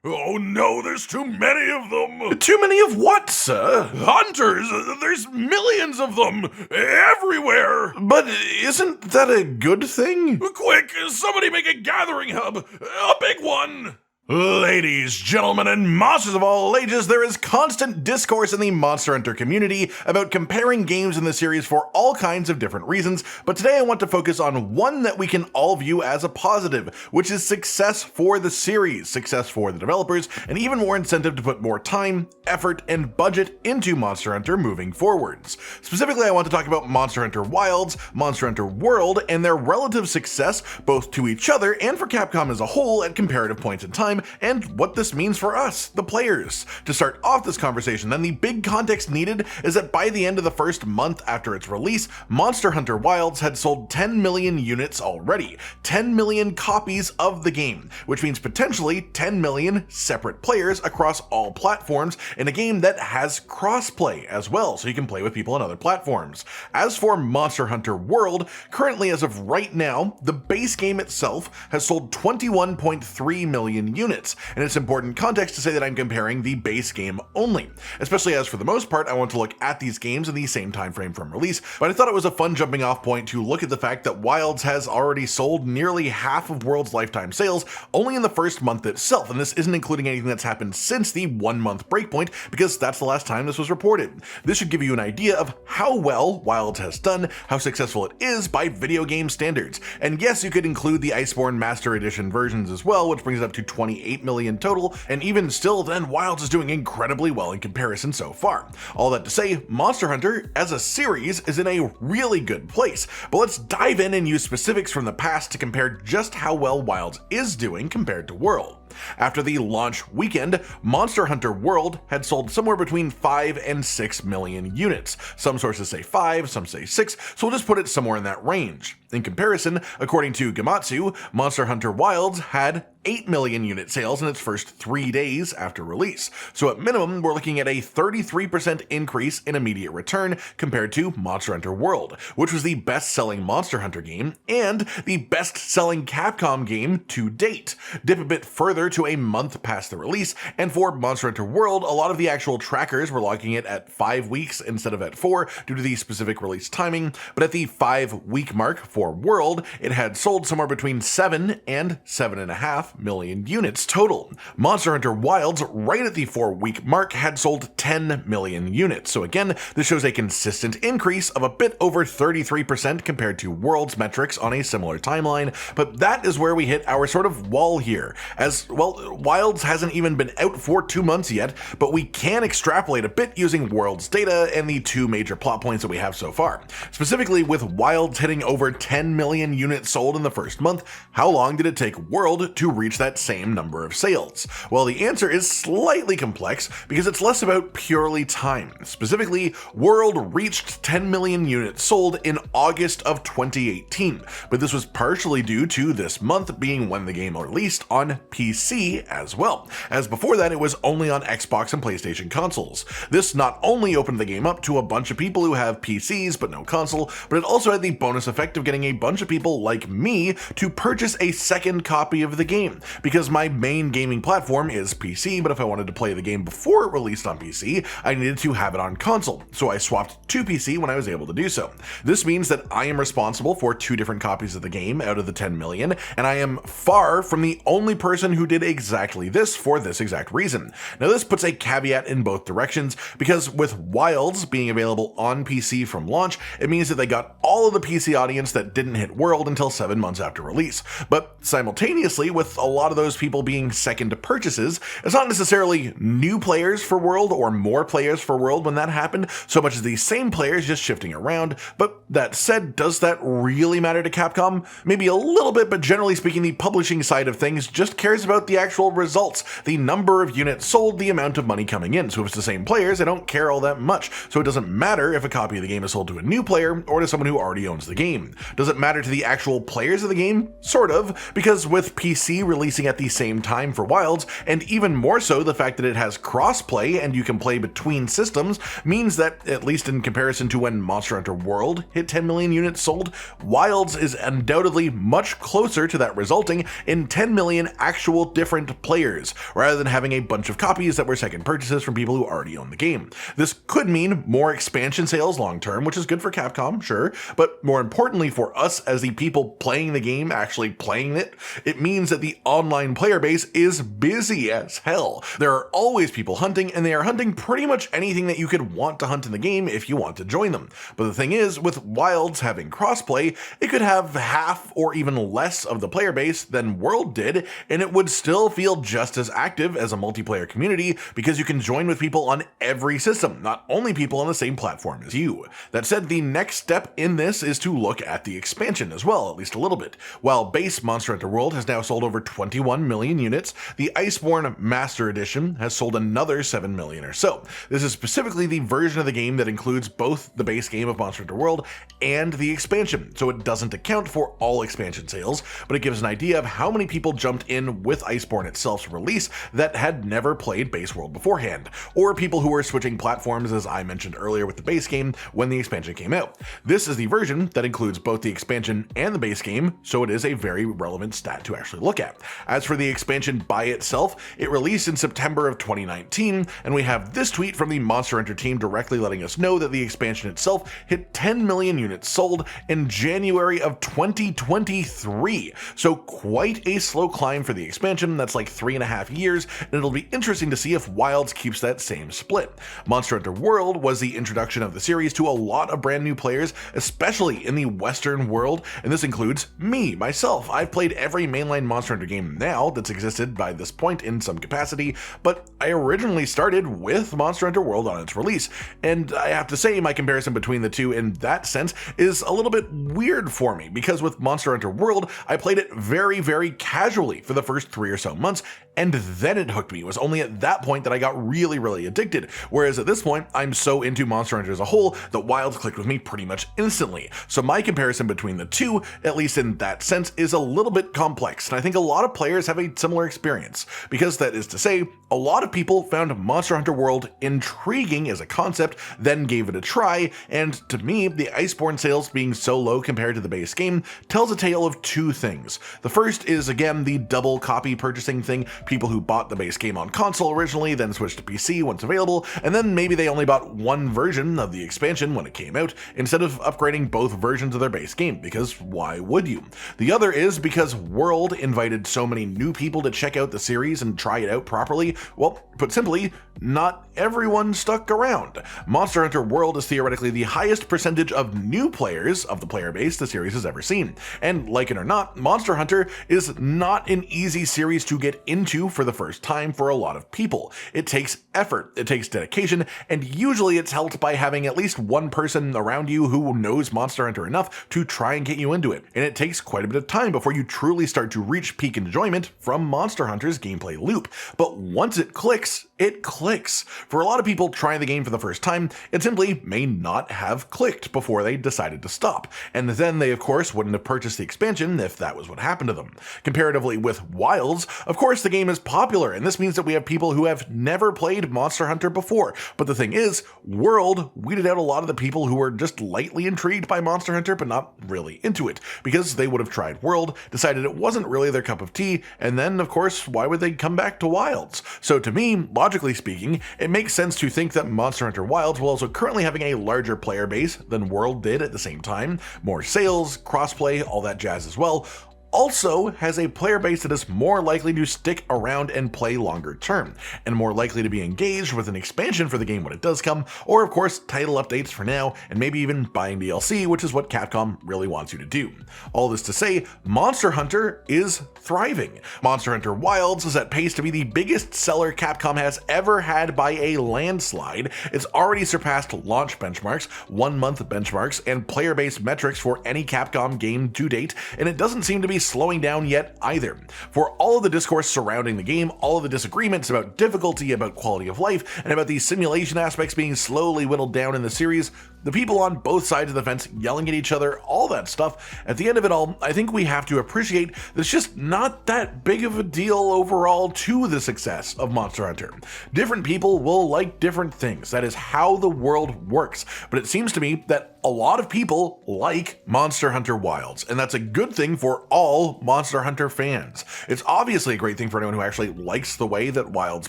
Oh no, there's too many of them! Too many of what, sir? Hunters! There's millions of them! Everywhere! But isn't that a good thing? Quick, somebody make a gathering hub! A big one! Ladies, gentlemen, and monsters of all ages, there is constant discourse in the Monster Hunter community about comparing games in the series for all kinds of different reasons, but today I want to focus on one that we can all view as a positive, which is success for the series, success for the developers, and even more incentive to put more time, effort, and budget into Monster Hunter moving forwards. Specifically, I want to talk about Monster Hunter Wilds, Monster Hunter World, and their relative success, both to each other and for Capcom as a whole at comparative points in time, and what this means for us, the players. To start off this conversation, then, the big context needed is that by the end of the first month after its release, Monster Hunter Wilds had sold 10 million units already, 10 million copies of the game, which means potentially 10 million separate players across all platforms in a game that has crossplay as well, so you can play with people on other platforms. As for Monster Hunter World, currently as of right now, the base game itself has sold 21.3 million units, and it's important context to say that I'm comparing the base game only, especially as for the most part I want to look at these games in the same time frame from release, but I thought it was a fun jumping off point to look at the fact that Wilds has already sold nearly half of World's lifetime sales only in the first month itself, and this isn't including anything that's happened since the 1 month breakpoint, because that's the last time this was reported. This should give you an idea of how well Wilds has done, how successful it is by video game standards, and yes, you could include the Iceborne Master Edition versions as well, which brings it up to 28 million total, and even still then Wilds is doing incredibly well in comparison so far. All that to say, Monster Hunter as a series is in a really good place, but let's dive in and use specifics from the past to compare just how well Wilds is doing compared to World. After the launch weekend, Monster Hunter World had sold somewhere between 5 and 6 million units. Some sources say 5, some say 6, so we'll just put it somewhere in that range. In comparison, according to Gamatsu, Monster Hunter Wilds had 8 million unit sales in its first 3 days after release. So at minimum, we're looking at a 33% increase in immediate return compared to Monster Hunter World, which was the best-selling Monster Hunter game and the best-selling Capcom game to date. Dip a bit further to a month past the release, and for Monster Hunter World, a lot of the actual trackers were logging it at 5 weeks instead of at 4 due to the specific release timing, but at the 5-week mark for World, it had sold somewhere between 7 and 7.5 million units total. Monster Hunter Wilds, right at the 4-week mark, had sold 10 million units, so again, this shows a consistent increase of a bit over 33% compared to World's metrics on a similar timeline, but that is where we hit our sort of wall here, as well, Wilds hasn't even been out for 2 months yet, but we can extrapolate a bit using World's data and the 2 major plot points that we have so far. Specifically, with Wilds hitting over 10 million units sold in the first month, how long did it take World to reach that same number of sales? Well, the answer is slightly complex because it's less about purely time. Specifically, World reached 10 million units sold in August of 2018, but this was partially due to this month being when the game released on PC as well, as before that it was only on Xbox and PlayStation consoles. This not only opened the game up to a bunch of people who have PCs but no console, but it also had the bonus effect of getting a bunch of people like me to purchase a second copy of the game, because my main gaming platform is PC, but if I wanted to play the game before it released on PC, I needed to have it on console, so I swapped to PC when I was able to do so. This means that I am responsible for 2 different copies of the game out of the 10 million, and I am far from the only person who did exactly this for this exact reason. Now this puts a caveat in both directions, because with Wilds being available on PC from launch, it means that they got all of the PC audience that didn't hit World until 7 months after release. But simultaneously, with a lot of those people being second purchases, it's not necessarily new players for World or more players for World when that happened, so much as these same players just shifting around. But that said, does that really matter to Capcom? Maybe a little bit, but generally speaking, the publishing side of things just cares about the actual results, the number of units sold, the amount of money coming in. So if it's the same players, they don't care all that much. So it doesn't matter if a copy of the game is sold to a new player or to someone who already owns the game. Does it matter to the actual players of the game? Sort of, because with PC releasing at the same time for Wilds, and even more so the fact that it has crossplay and you can play between systems, means that, at least in comparison to when Monster Hunter World hit 10 million units sold, Wilds is undoubtedly much closer to that, resulting in 10 million actual individual different players, rather than having a bunch of copies that were second purchases from people who already own the game. This could mean more expansion sales long term, which is good for Capcom, sure, but more importantly for us as the people playing the game, actually playing it, it means that the online player base is busy as hell. There are always people hunting, and they are hunting pretty much anything that you could want to hunt in the game if you want to join them. But the thing is, with Wilds having crossplay, it could have half or even less of the player base than World did, and it would still feel just as active as a multiplayer community because you can join with people on every system, not only people on the same platform as you. That said, the next step in this is to look at the expansion as well, at least a little bit. While base Monster Hunter World has now sold over 21 million units, the Iceborne Master Edition has sold another 7 million or so. This is specifically the version of the game that includes both the base game of Monster Hunter World and the expansion, so it doesn't account for all expansion sales, but it gives an idea of how many people jumped in with Iceborne itself's release that had never played base World beforehand, or people who were switching platforms, as I mentioned earlier with the base game, when the expansion came out. This is the version that includes both the expansion and the base game, so it is a very relevant stat to actually look at. As for the expansion by itself, it released in September of 2019, and we have this tweet from the Monster Hunter team directly letting us know that the expansion itself hit 10 million units sold in January of 2023. So quite a slow climb for the expansion. That's like 3.5 years, and it'll be interesting to see if Wilds keeps that same split. Monster Hunter World was the introduction of the series to a lot of brand new players, especially in the Western world, and this includes me, myself. I've played every mainline Monster Hunter game now that's existed by this point in some capacity, but I originally started with Monster Hunter World on its release, and I have to say my comparison between the two in that sense is a little bit weird for me, because with Monster Hunter World, I played it very casually for the first 3 or so months, and then it hooked me. It was only at that point that I got really addicted, whereas at this point, I'm so into Monster Hunter as a whole that Wilds clicked with me pretty much instantly. So my comparison between the two, at least in that sense, is a little bit complex, and I think a lot of players have a similar experience, because that is to say, a lot of people found Monster Hunter World intriguing as a concept, then gave it a try, and to me, the Iceborne sales being so low compared to the base game tells a tale of two things. The first is, again, the double copy purchasing thing, people who bought the base game on console originally, then switched to PC once available, and then maybe they only bought one version of the expansion when it came out, instead of upgrading both versions of their base game, because why would you? The other is because World invited so many new people to check out the series and try it out properly. Well, put simply, not everyone stuck around. Monster Hunter World is theoretically the highest percentage of new players of the player base the series has ever seen, and like it or not, Monster Hunter is not an easy series to get into for the first time for a lot of people. It takes effort, it takes dedication, and usually it's helped by having at least one person around you who knows Monster Hunter enough to try and get you into it, and it takes quite a bit of time before you truly start to reach peak enjoyment from Monster Hunter's gameplay loop. But once it clicks, it clicks. For a lot of people trying the game for the first time, it simply may not have clicked before they decided to stop, and then they of course wouldn't have purchased the expansion if that was what happened to them. Comparatively with Wilds, of course the game is popular, and this means that we have people who have never played Monster Hunter before, but the thing is, World weeded out a lot of the people who were just lightly intrigued by Monster Hunter but not really into it, because they would have tried World, decided it wasn't really their cup of tea, and then of course why would they come back to Wilds? So to me, logically speaking, it makes sense to think that Monster Hunter Wilds will also currently having a larger player base than World did at the same time, more sales, crossplay, all that jazz as well, also has a player base that is more likely to stick around and play longer term, and more likely to be engaged with an expansion for the game when it does come, or of course title updates for now, and maybe even buying DLC, which is what Capcom really wants you to do. All this to say, Monster Hunter is thriving. Monster Hunter Wilds is at pace to be the biggest seller Capcom has ever had by a landslide. It's already surpassed launch benchmarks, 1-month benchmarks, and player-based metrics for any Capcom game to date, and it doesn't seem to be slowing down yet either. For all of the discourse surrounding the game, all of the disagreements about difficulty, about quality of life, and about these simulation aspects being slowly whittled down in the series, the people on both sides of the fence yelling at each other, all that stuff, at the end of it all, I think we have to appreciate that it's just not that big of a deal overall to the success of Monster Hunter. Different people will like different things. That is how the world works. But it seems to me that a lot of people like Monster Hunter Wilds, and that's a good thing for all all Monster Hunter fans. It's obviously a great thing for anyone who actually likes the way that Wilds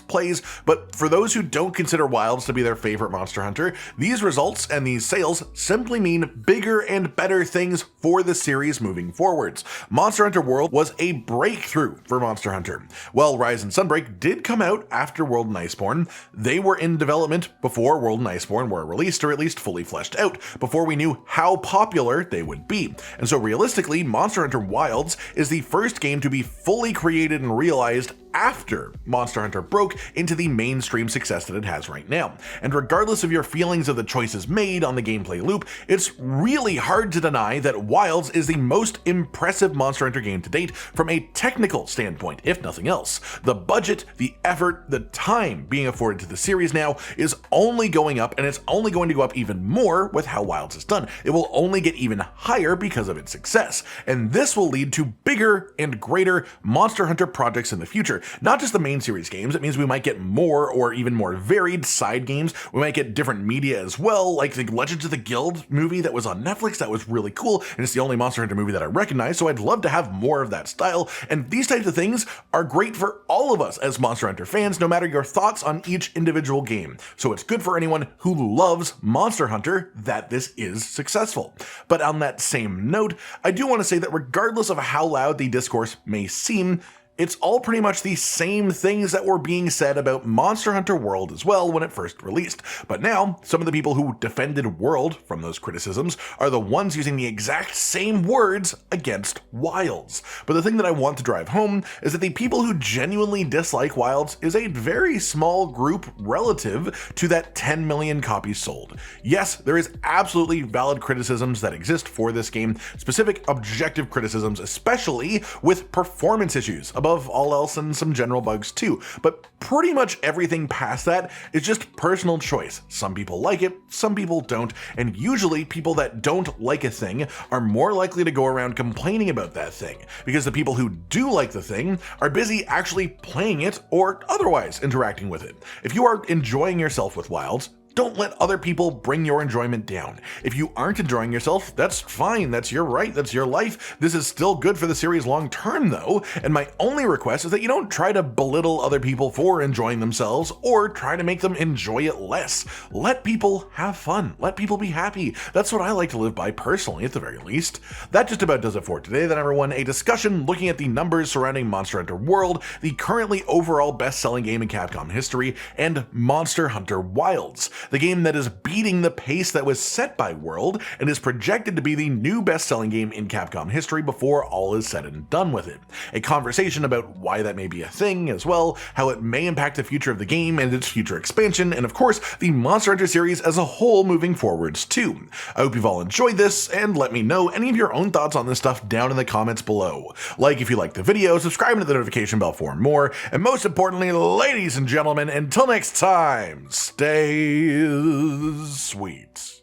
plays, but for those who don't consider Wilds to be their favorite Monster Hunter, these results and these sales simply mean bigger and better things for the series moving forwards. Monster Hunter World was a breakthrough for Monster Hunter. While Rise and Sunbreak did come out after World and Iceborne, they were in development before World and Iceborne were released, or at least fully fleshed out, before we knew how popular they would be. And so realistically, Monster Hunter Wilds is the first game to be fully created and realized after Monster Hunter broke into the mainstream success that it has right now. And regardless of your feelings of the choices made on the gameplay loop, it's really hard to deny that Wilds is the most impressive Monster Hunter game to date from a technical standpoint, if nothing else. The budget, the effort, the time being afforded to the series now is only going up, and it's only going to go up even more with how Wilds is done. It will only get even higher because of its success, and this will lead to bigger and greater Monster Hunter projects in the future. Not just the main series games, it means we might get more or even more varied side games. We might get different media as well, like the Legends of the Guild movie that was on Netflix. That was really cool, and it's the only Monster Hunter movie that I recognize, so I'd love to have more of that style. And these types of things are great for all of us as Monster Hunter fans, no matter your thoughts on each individual game. So it's good for anyone who loves Monster Hunter that this is successful. But on that same note, I do want to say that regardless of how loud the discourse may seem, it's all pretty much the same things that were being said about Monster Hunter World as well when it first released. But now, some of the people who defended World from those criticisms are the ones using the exact same words against Wilds. But the thing that I want to drive home is that the people who genuinely dislike Wilds is a very small group relative to that 10 million copies sold. Yes, there is absolutely valid criticisms that exist for this game, specific objective criticisms, especially with performance issues, above all else, and some general bugs too. But pretty much everything past that is just personal choice. Some people like it, some people don't, and usually people that don't like a thing are more likely to go around complaining about that thing, because the people who do like the thing are busy actually playing it or otherwise interacting with it. If you are enjoying yourself with Wilds, don't let other people bring your enjoyment down. If you aren't enjoying yourself, that's fine, that's your right, that's your life. This is still good for the series long term though, and my only request is that you don't try to belittle other people for enjoying themselves or try to make them enjoy it less. Let people have fun, let people be happy. That's what I like to live by personally, at the very least. That just about does it for today then, everyone. A discussion looking at the numbers surrounding Monster Hunter World, the currently overall best-selling game in Capcom history, and Monster Hunter Wilds, the game that is beating the pace that was set by World and is projected to be the new best-selling game in Capcom history before all is said and done with it. A conversation about why that may be a thing as well, how it may impact the future of the game and its future expansion, and of course, the Monster Hunter series as a whole moving forwards too. I hope you've all enjoyed this, and let me know any of your own thoughts on this stuff down in the comments below. Like if you liked the video, subscribe to the notification bell for more, and most importantly, ladies and gentlemen, until next time, stay sweet.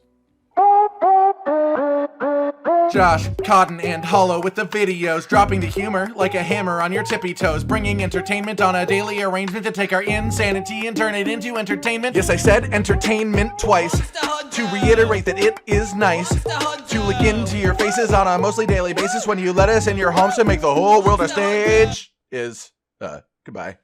Josh, Cotton, and Hollow with the videos, dropping the humor like a hammer on your tippy toes, bringing entertainment on a daily arrangement to take our insanity and turn it into entertainment. Yes, I said entertainment twice, to reiterate that it is nice to look into your faces on a mostly daily basis when you let us in your homes to make the whole world a stage. Goodbye.